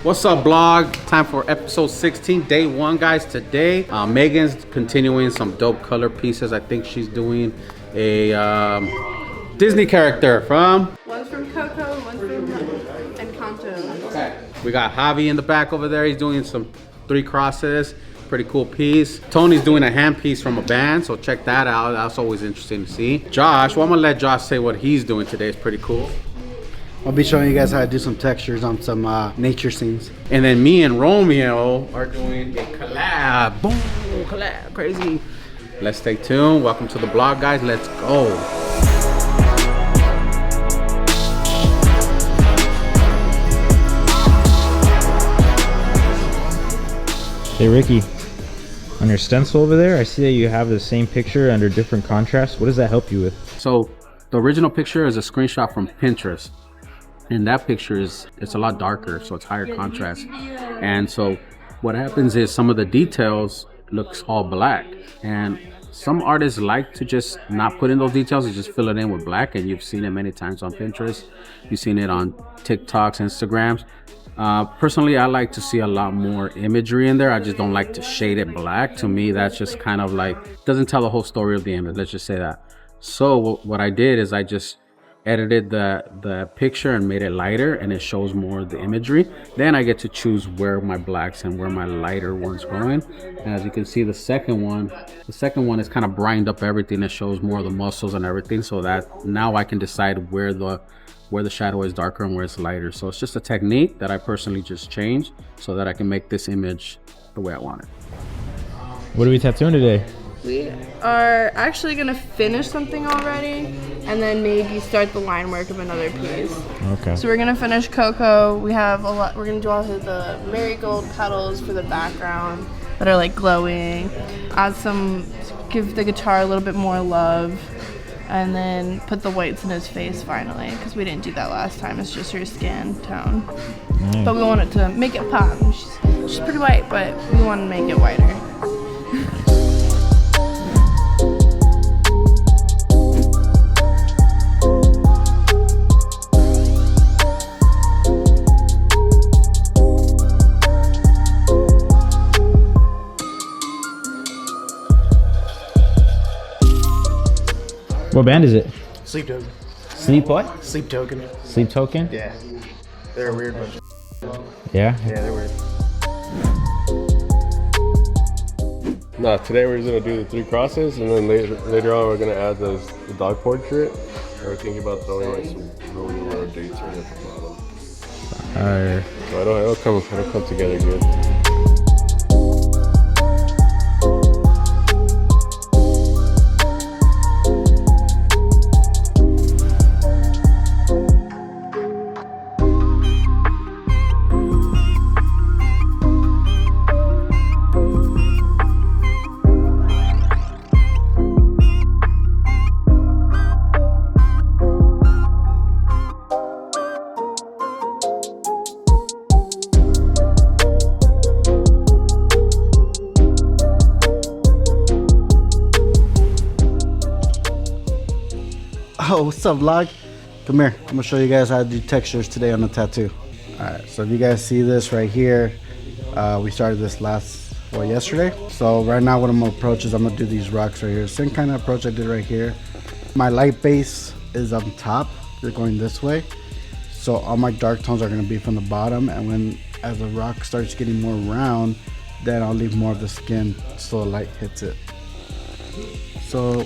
What's up, blog? Time for episode 16, day 1, guys. Today, Megan's continuing some dope color pieces. I think she's doing a Disney character from... One's from Coco, one's from Encanto. Okay. We got Javi in the back over there. He's doing some 3 crosses. Pretty cool piece. Tony's doing a hand piece from a band, so check that out. That's always interesting to see. Josh, well, I'm gonna let Josh say what he's doing today. It's pretty cool. I'll be showing you guys how to do some textures on some nature scenes. And then me and Romeo are doing a collab. Boom, collab, crazy. Let's stay tuned. Welcome to the blog, guys. Let's go. Hey Ricky, on your stencil over there, I see that you have the same picture under different contrasts. What does that help you with? So the original picture is a screenshot from Pinterest. And that picture it's a lot darker, so it's higher contrast. And so what happens is some of the details looks all black. And some artists like to just not put in those details and just fill it in with black. And you've seen it many times on Pinterest. You've seen it on TikToks, Instagrams. Personally, I like to see a lot more imagery in there. I just don't like to shade it black. To me, that's just kind of like, doesn't tell the whole story of the image. Let's just say that. So what I did is I just edited the picture and made it lighter, and it shows more of the imagery. Then I get to choose where my blacks and where my lighter ones going. And as you can see, the second one is kind of brined up everything. It shows more of the muscles and everything, so that now I can decide where the shadow is darker and where it's lighter. So it's just a technique that I personally just changed so that I can make this image the way I want it. What are we tattooing today? We are actually gonna finish something already and then maybe start the line work of another piece. Okay. So we're gonna finish Coco. We have a lot, we're gonna do all of the marigold petals for the background that are like glowing. Give the guitar a little bit more love. And then put the whites in his face finally, because we didn't do that last time. It's just her skin tone. Nice. But we wanted to make it pop. She's pretty white, but we want to make it whiter. What band is it? Sleep Token. Sleep what? Sleep Token. Sleep Token? Yeah. They're a weird bunch. Yeah? Yeah, they're weird. No, today we're just gonna do the 3 crosses, and then later on we're gonna add the dog portrait. And we're thinking about throwing like some Romeo dates right at the bottom. So it'll come together good. Oh, what's up, vlog? Come here. I'm gonna show you guys how to do textures today on the tattoo. Alright, so if you guys see this right here, we started this yesterday. So right now what I'm gonna approach is I'm gonna do these rocks right here. Same kind of approach I did right here. My light base is on top. They're going this way. So all my dark tones are gonna be from the bottom, and as the rock starts getting more round, then I'll leave more of the skin so the light hits it. So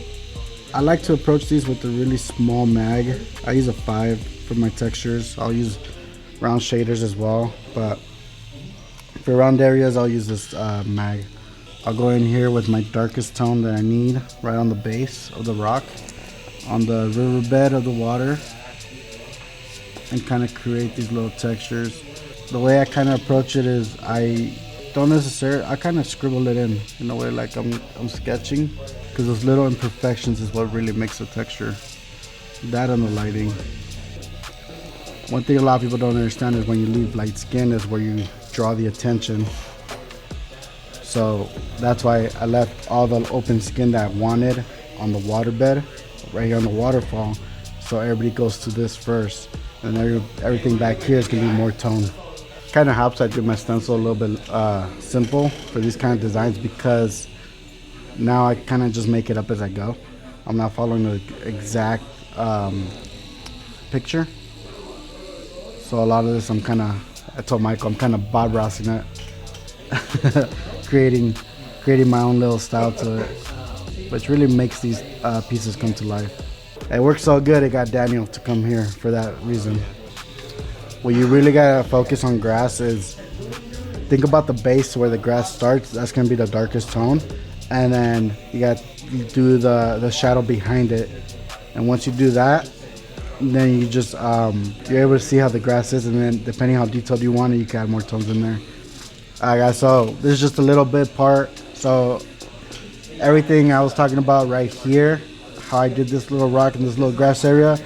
I like to approach these with a really small mag. I use a 5 for my textures. I'll use round shaders as well, but for round areas I'll use this mag. I'll go in here with my darkest tone that I need right on the base of the rock, on the riverbed of the water, and kind of create these little textures. The way I kind of approach it is I kind of scribble it in a way like I'm sketching, because those little imperfections is what really makes the texture. That and the lighting. One thing a lot of people don't understand is when you leave light skin is where you draw the attention. So that's why I left all the open skin that I wanted on the waterbed, right here on the waterfall. So everybody goes to this first, and everything back here is gonna be more tone. kind of helps. I do my stencil a little bit simple for these kind of designs because now I kind of just make it up as I go. I'm not following the exact picture. So a lot of this I told Michael, I'm kind of Bob Rossing it. creating my own little style to it, which really makes these pieces come to life. It worked so good, it got Daniel to come here for that reason. What you really gotta focus on grass is, think about the base where the grass starts. That's gonna be the darkest tone, and then you do the shadow behind it. And once you do that, then you just you're able to see how the grass is, and then depending how detailed you want it, you can add more tones in there. Alright guys, so this is just a little bit part. So everything I was talking about right here, how I did this little rock in this little grass area,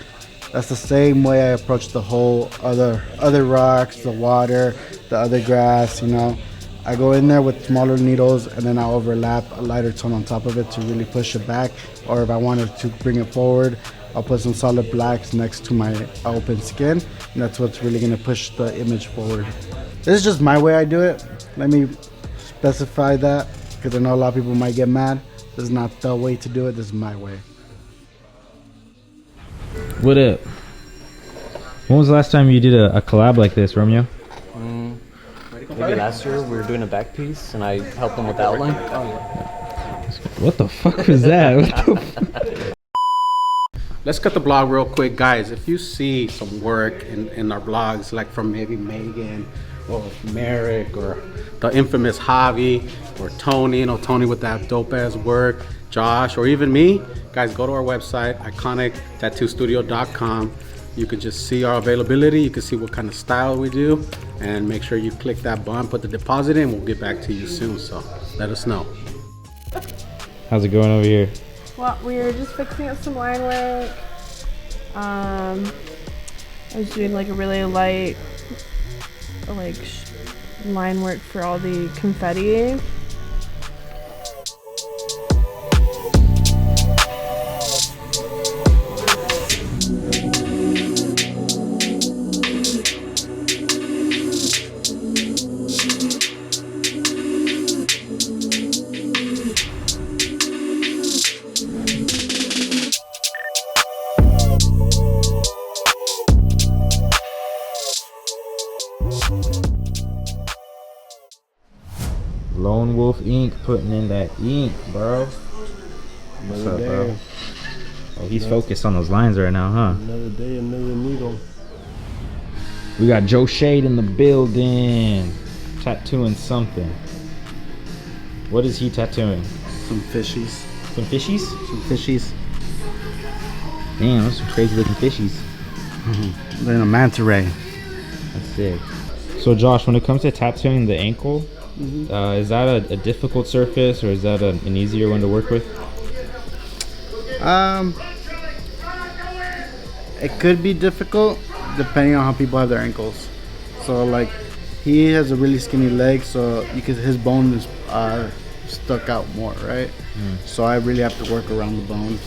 that's the same way I approached the whole other rocks, the water, the other grass, you know. I go in there with smaller needles and then I'll overlap a lighter tone on top of it to really push it back. Or if I wanted to bring it forward, I'll put some solid blacks next to my open skin, and that's what's really gonna push the image forward. This is just my way I do it. Let me specify that, because I know a lot of people might get mad. This is not the way to do it, this is my way. What up? When was the last time you did a collab like this, Romeo? Maybe last year we were doing a back piece and I helped them with the outline. What the fuck was that? What the Let's cut the blog real quick, guys. If you see some work in our blogs, like from maybe Megan or Merrick or the infamous Javi or Tony, Tony with that dope ass work, Josh, or even me, guys, go to our website, ICONIQ You can just see our availability. You can see what kind of style we do, and make sure you click that button, put the deposit in. We'll get back to you soon, so let us know. How's it going over here? Well, we're just fixing up some line work. I was doing like a really light line work for all the confetti. Lone Wolf Ink putting in that ink, bro. What's up, bro? Oh, he's focused on those lines right now, huh? Another day, another needle. We got Joe Shade in the building, tattooing something. What is he tattooing? Some fishies. Some fishies? Some fishies. Damn, those are crazy looking fishies. They're in a manta ray. That's sick. So Josh, when it comes to tattooing the ankle, is that a difficult surface, or is that an easier one to work with? It could be difficult depending on how people have their ankles. So like, he has a really skinny leg, so his bone is stuck out more, right? So I really have to work around the bone.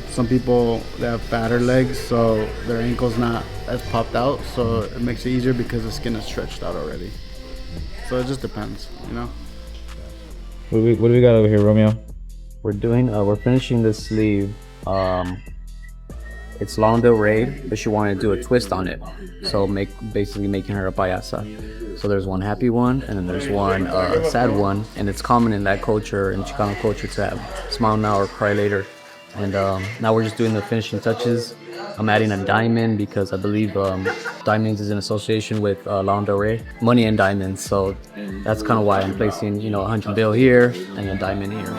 Some people, they have fatter legs, so their ankle's not as popped out, so it makes it easier because the skin is stretched out already. So it just depends, you know. What do we got over here, Romeo? We're finishing the sleeve. It's Lana Del Rey, but she wanted to do a twist on it, so basically making her a payasa. So there's one happy one, and then there's one sad one, and it's common in that culture, in Chicano culture, to have smile now or cry later. And now we're just doing the finishing touches. I'm adding a diamond because I believe diamonds is in association with Lana Del Rey, money and diamonds. So that's kind of why I'm placing, a 100 bill here and a diamond here.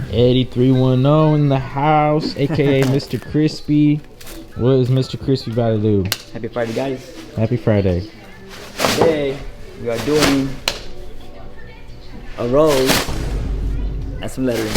8310 in the house, aka Mr. Crispy. What is Mr. Crispy about to do? Happy Friday, guys. Happy Friday. Today we are doing a rose and some lettering.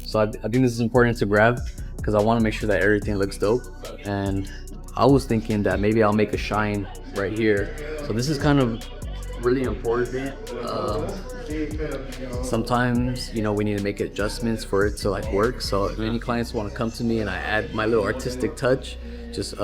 So I think this is important to grab because I want to make sure that everything looks dope. And I was thinking that maybe I'll make a shine right here. So this is kind of really important. Sometimes, you know, we need to make adjustments for it to like work. So if any clients want to come to me and I add my little artistic touch, just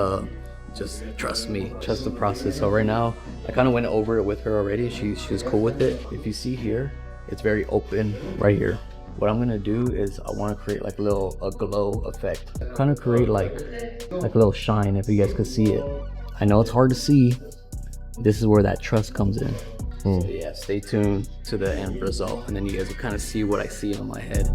trust me, trust the process. So right now, I kind of went over it with her already. She was cool with it. If you see here, it's very open right here. What I'm gonna do is I want to create like a glow effect. Kind of create like a little shine, if you guys could see it. I know it's hard to see. This is where that trust comes in. So yeah, stay tuned to the end result, and then you guys will kind of see what I see in my head.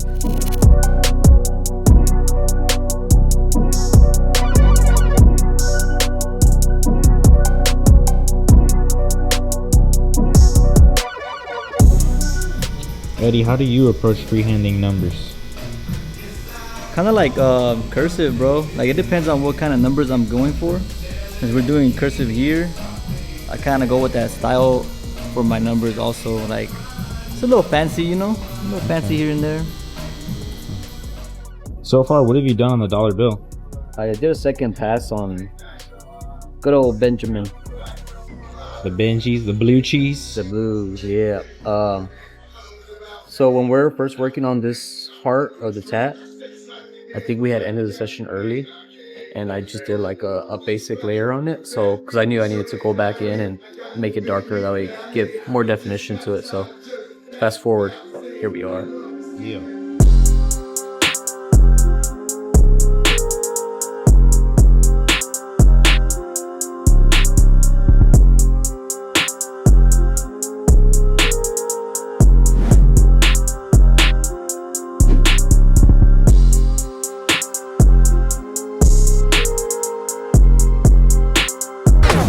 Eddie, how do you approach freehanding numbers? Kind of like cursive, bro. Like it depends on what kind of numbers I'm going for. Since we're doing cursive here, I kind of go with that style for my numbers also. Like it's a little fancy, you know, a little fancy here and there. So far, what have you done on the dollar bill? I did a second pass on good old Benjamin. The Benjis, the blue cheese. The blues, yeah. So when we're first working on this heart or the tat, I think we had ended the session early, and I just did like a basic layer on it. So because I knew I needed to go back in and make it darker, that way give more definition to it. So fast forward, here we are. Yeah.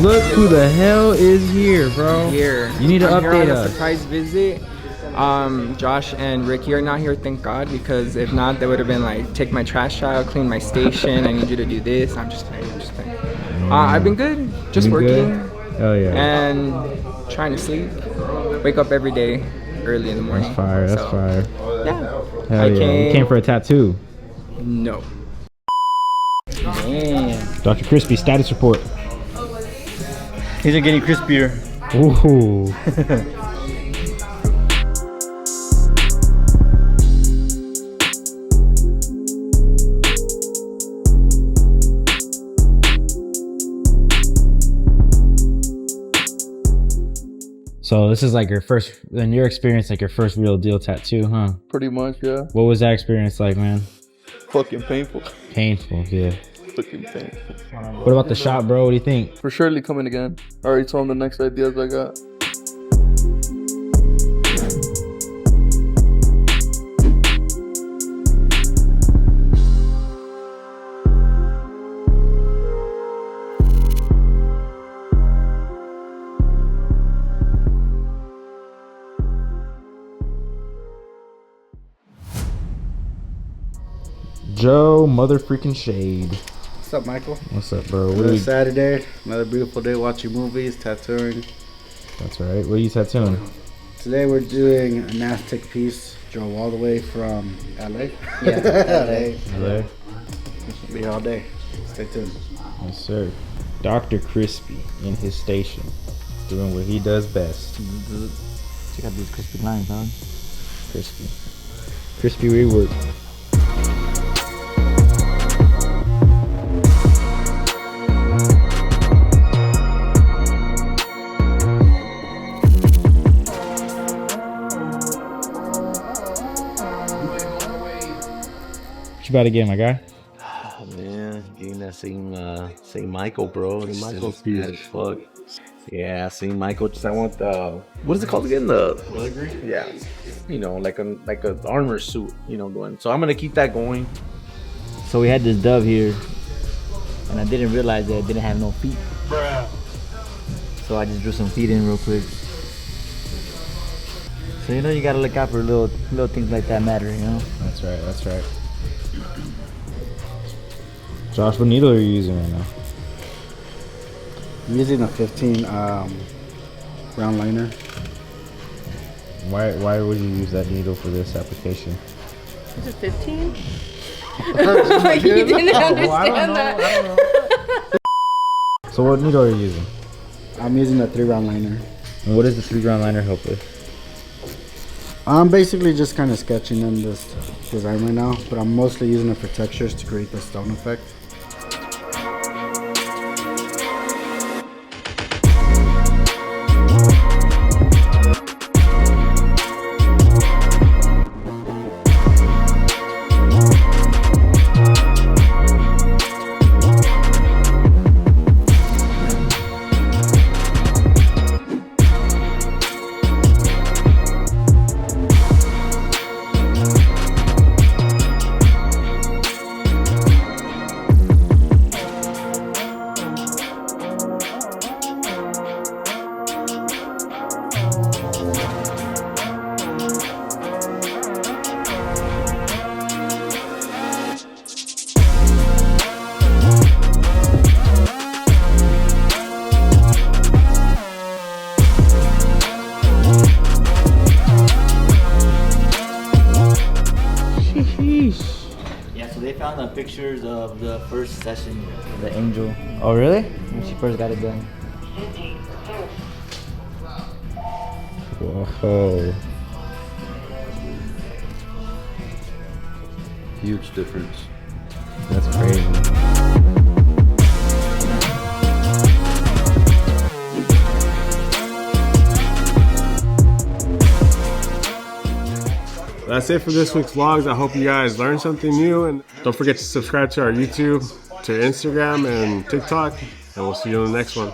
Look who the hell is here, bro. Here. You need to I'm update here on a us. surprise visit. Josh and Ricky are not here, thank God, because if not, they would have been like, take my trash out, clean my station, I need you to do this. I'm just kidding. I've been good, just Been working good? Oh yeah. and trying to sleep. Wake up every day early in the morning. That's fire. That's So, fire. Yeah. Hell yeah. You came for a tattoo. No. Damn. Dr. Crispy status report. These are getting crispier. Ooh. So this is like your first, in your experience, like your first real deal tattoo, huh? Pretty much, yeah. What was that experience like, man? Fucking painful. Painful, yeah. Fucking painful. What about the shop, bro? What do you think? For surely coming again. I already told him the next ideas I got. Joe mother freaking Shade. What's up, Michael? What's up, bro? What Another are you, Saturday, another beautiful day watching movies, tattooing. that's right. What are you tattooing? Today we're doing an Aztec piece. Drove all the way from LA. Yeah. Hello? Be here all day. Stay tuned. Yes, sir. Dr. Crispy in his station, doing what he does best. Check out these crispy lines, huh? Crispy. Crispy rework. you about to get, my guy? Oh, man, getting that same Michael, bro. It's Michael's just piece. bad as fuck. Yeah, same Michael. Just I want the, what is it called again? The Filigree? yeah, you know, like a armor suit, you know, going. So I'm gonna keep that going. So we had this dove here, and I didn't realize that it didn't have no feet. Bruh. So I just drew some feet in real quick. So you know you gotta look out for little things like that matter, you know. That's right. That's right. Josh, what needle are you using right now? I'm using a 15 round liner. Why would you use that needle for this application? Is it 15? Like you didn't understand that. So what needle are you using? I'm using a 3 round liner. And what does the 3 round liner help with? I'm basically just kind of sketching in this design right now, but I'm mostly using it for textures to create the stone effect. Yeah, so they found the pictures of the first session of the angel Oh, really? when she first got it done. Whoa. Huge difference. That's crazy. That's it for this week's vlogs. I hope you guys learned something new, and don't forget to subscribe to our YouTube, to Instagram and TikTok, and we'll see you on the next one.